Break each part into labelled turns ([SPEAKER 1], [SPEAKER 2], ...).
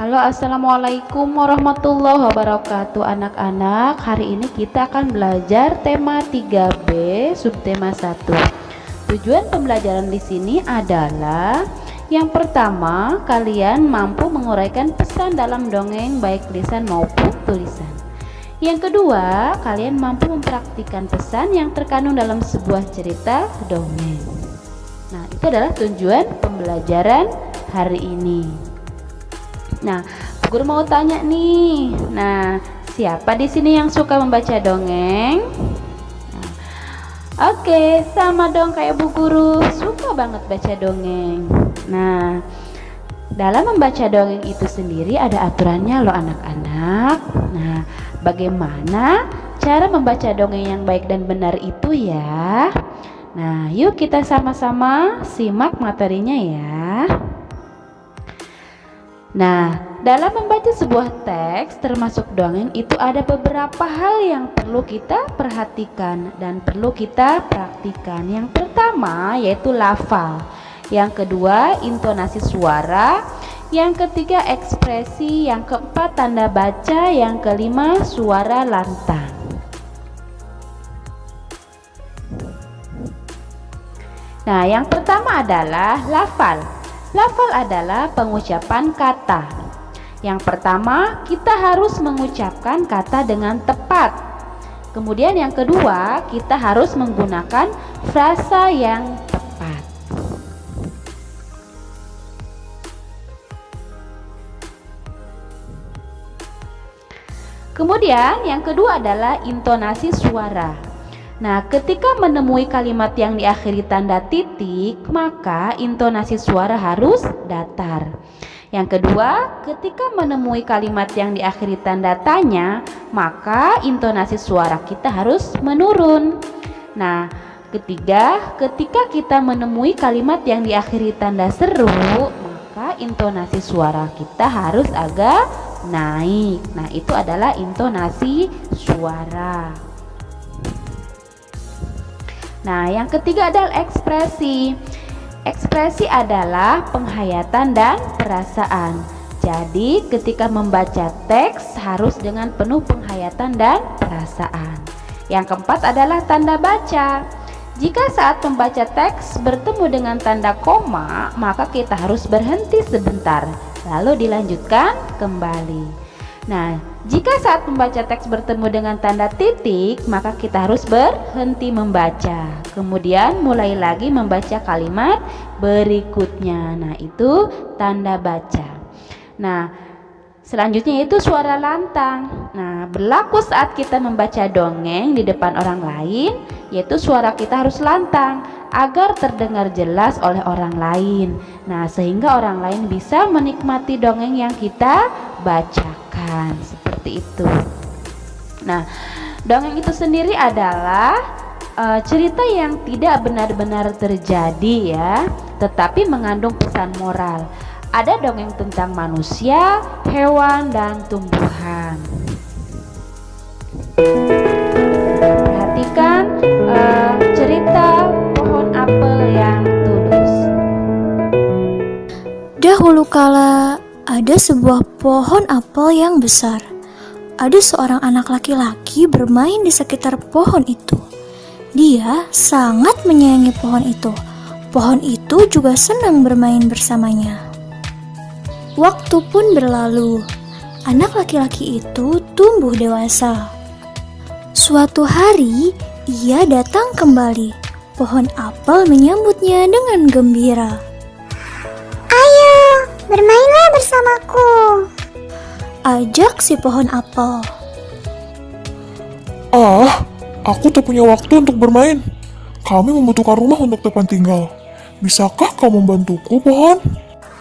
[SPEAKER 1] Halo, assalamualaikum warahmatullahi wabarakatuh anak-anak. Hari ini kita akan belajar tema 3B, subtema 1. Tujuan pembelajaran di sini adalah yang pertama, kalian mampu menguraikan pesan dalam dongeng baik lisan maupun tulisan. Yang kedua, kalian mampu mempraktikkan pesan yang terkandung dalam sebuah cerita dongeng. Nah, itu adalah tujuan pembelajaran hari ini. Nah, guru mau tanya nih. Nah, siapa di sini yang suka membaca dongeng? Nah, oke, sama dong kayak Bu Guru, suka banget baca dongeng. Nah, dalam membaca dongeng itu sendiri ada aturannya loh anak-anak. Nah, bagaimana cara membaca dongeng yang baik dan benar itu ya? Nah, yuk kita sama-sama simak materinya ya. Nah, dalam membaca sebuah teks termasuk dongeng itu ada beberapa hal yang perlu kita perhatikan dan perlu kita praktikan. Yang pertama yaitu lafal, yang kedua intonasi suara, yang ketiga ekspresi, yang keempat tanda baca, yang kelima suara lantang. Nah, yang pertama adalah lafal. Lafal adalah pengucapan kata. Yang pertama, kita harus mengucapkan kata dengan tepat. Kemudian yang kedua, kita harus menggunakan frasa yang tepat. Kemudian yang kedua adalah intonasi suara. Nah, ketika menemui kalimat yang diakhiri tanda titik, maka intonasi suara harus datar. Yang kedua, ketika menemui kalimat yang diakhiri tanda tanya, maka intonasi suara kita harus menurun. Nah, ketiga, ketika kita menemui kalimat yang diakhiri tanda seru, maka intonasi suara kita harus agak naik. Nah, itu adalah intonasi suara. Nah, yang ketiga adalah ekspresi. Ekspresi adalah penghayatan dan perasaan. Jadi, ketika membaca teks harus dengan penuh penghayatan dan perasaan. Yang keempat adalah tanda baca. Jika saat membaca teks bertemu dengan tanda koma, maka kita harus berhenti sebentar, lalu dilanjutkan kembali. Nah, jika saat membaca teks bertemu dengan tanda titik, maka kita harus berhenti membaca. Kemudian mulai lagi membaca kalimat berikutnya. Nah, itu tanda baca. Nah, selanjutnya itu suara lantang. Nah, berlaku saat kita membaca dongeng di depan orang lain, yaitu suara kita harus lantang agar terdengar jelas oleh orang lain. Nah, sehingga orang lain bisa menikmati dongeng yang kita bacakan. Seperti itu. Nah, dongeng itu sendiri adalah cerita yang tidak benar-benar terjadi ya, tetapi mengandung pesan moral. Ada dongeng tentang manusia, hewan, dan tumbuhan. Perhatikan cerita pohon apel yang tulus.
[SPEAKER 2] Dahulu kala ada sebuah pohon apel yang besar. Ada seorang anak laki-laki bermain di sekitar pohon itu. Dia sangat menyayangi pohon itu. Pohon itu juga senang bermain bersamanya. Waktu pun berlalu. Anak laki-laki itu tumbuh dewasa. Suatu hari, ia datang kembali. Pohon apel menyambutnya dengan gembira.
[SPEAKER 3] Ayo, bermainlah bersamaku,
[SPEAKER 2] ajak si pohon apel.
[SPEAKER 4] Aku tak punya waktu untuk bermain. Kami membutuhkan rumah untuk tempat tinggal. Bisakah kau membantuku, pohon?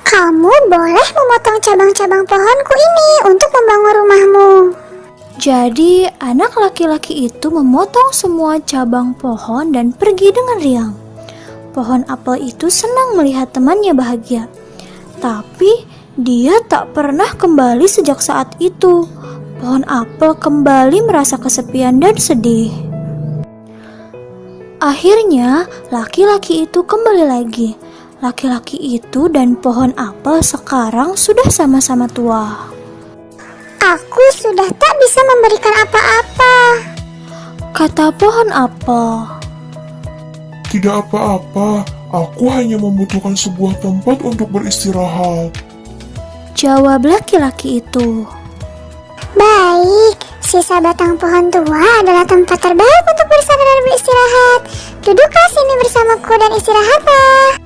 [SPEAKER 3] kamu boleh memotong cabang-cabang pohonku ini untuk membangun rumahmu.
[SPEAKER 2] Jadi anak laki-laki itu memotong semua cabang pohon dan pergi dengan riang. Pohon apel itu senang melihat temannya bahagia. Tapi dia tak pernah kembali sejak saat itu. Pohon apel kembali merasa kesepian dan sedih. Akhirnya laki-laki itu kembali lagi. Laki-laki itu dan pohon apel sekarang sudah sama-sama tua.
[SPEAKER 3] Aku sudah tak bisa memberikan apa-apa.
[SPEAKER 2] Kata pohon apel.
[SPEAKER 4] Tidak apa-apa, aku hanya membutuhkan sebuah tempat untuk beristirahat.
[SPEAKER 2] Jawab laki-laki itu.
[SPEAKER 3] Baik, sisa batang pohon tua adalah tempat terbaik untuk bersandar dan beristirahat. Duduklah sini bersamaku dan istirahatlah.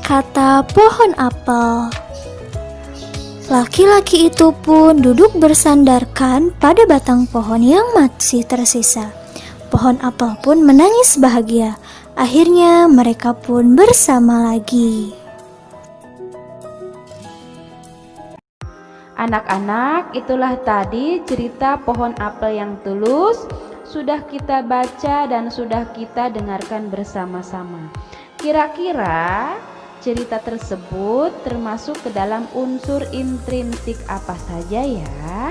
[SPEAKER 2] Kata pohon apel. Laki-laki itu pun duduk bersandarkan pada batang pohon yang masih tersisa. Pohon apel pun menangis bahagia. Akhirnya mereka pun bersama lagi.
[SPEAKER 1] Anak-anak, itulah tadi cerita pohon apel yang tulus. Sudah kita baca dan sudah kita dengarkan bersama-sama. Kira-kira cerita tersebut termasuk ke dalam unsur intrinsik apa saja ya?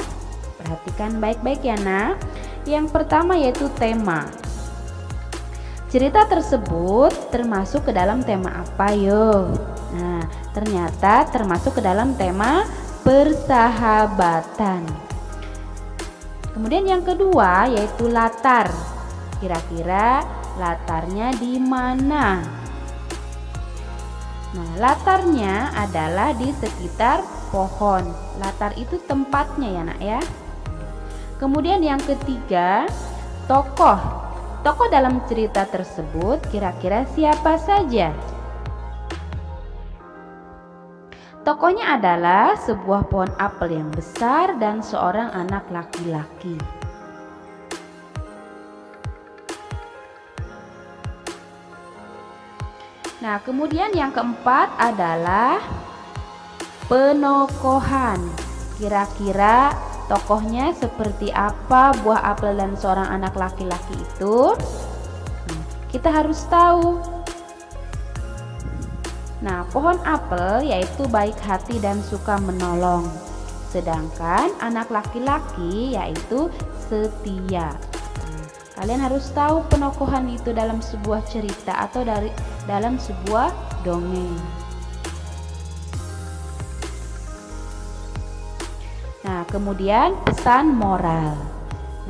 [SPEAKER 1] Perhatikan baik-baik ya nak. Yang pertama yaitu tema. Cerita tersebut termasuk ke dalam tema apa yuk? Nah, ternyata termasuk ke dalam tema persahabatan. Kemudian yang kedua yaitu latar. Kira-kira latarnya di mana? Nah, latarnya adalah di sekitar pohon. Latar itu tempatnya ya nak ya. Kemudian yang ketiga, tokoh. Tokoh dalam cerita tersebut kira-kira siapa saja? Tokohnya adalah sebuah pohon apel yang besar dan seorang anak laki-laki. Nah, kemudian yang keempat adalah penokohan. Kira-kira tokohnya seperti apa buah apel dan seorang anak laki-laki itu? Kita harus tahu. Nah, pohon apel yaitu baik hati dan suka menolong. Sedangkan anak laki-laki yaitu setia. Kalian harus tahu penokohan itu dalam sebuah cerita atau dalam sebuah dongeng. Nah, kemudian pesan moral.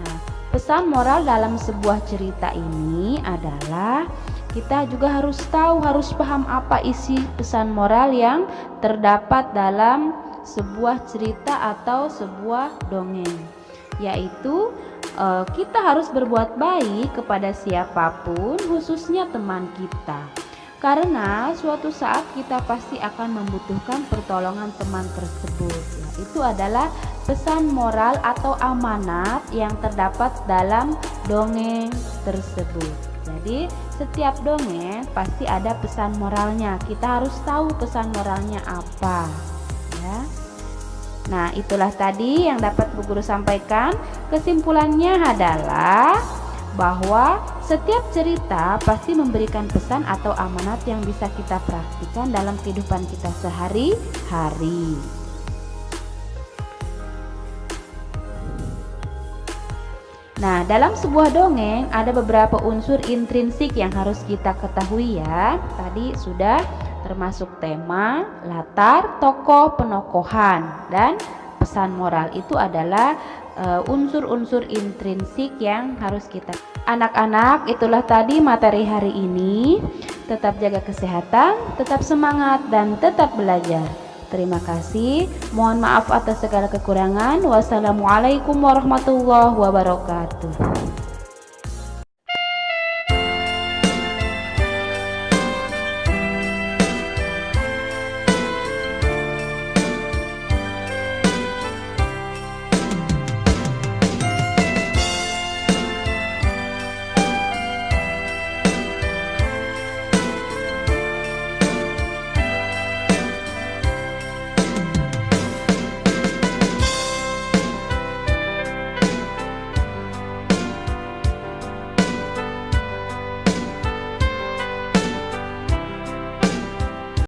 [SPEAKER 1] Nah, pesan moral dalam sebuah cerita ini adalah kita juga harus tahu, harus paham apa isi pesan moral yang terdapat dalam sebuah cerita atau sebuah dongeng. Yaitu kita harus berbuat baik kepada siapapun, khususnya teman kita. Karena suatu saat kita pasti akan membutuhkan pertolongan teman tersebut. Ya, itu adalah pesan moral atau amanat yang terdapat dalam dongeng tersebut. Jadi setiap dongeng pasti ada pesan moralnya. Kita harus tahu pesan moralnya apa ya. Nah, itulah tadi yang dapat Bu Guru sampaikan. Kesimpulannya adalah bahwa setiap cerita pasti memberikan pesan atau amanat yang bisa kita praktikkan dalam kehidupan kita sehari-hari. Nah, dalam sebuah dongeng ada beberapa unsur intrinsik yang harus kita ketahui ya. Tadi sudah termasuk tema, latar, tokoh, penokohan, dan pesan moral. Itu adalah unsur-unsur intrinsik yang harus kita. Anak-anak, itulah tadi materi hari ini. Tetap jaga kesehatan, tetap semangat, dan tetap belajar. Terima kasih. Mohon maaf atas segala kekurangan. Wassalamualaikum warahmatullahi wabarakatuh.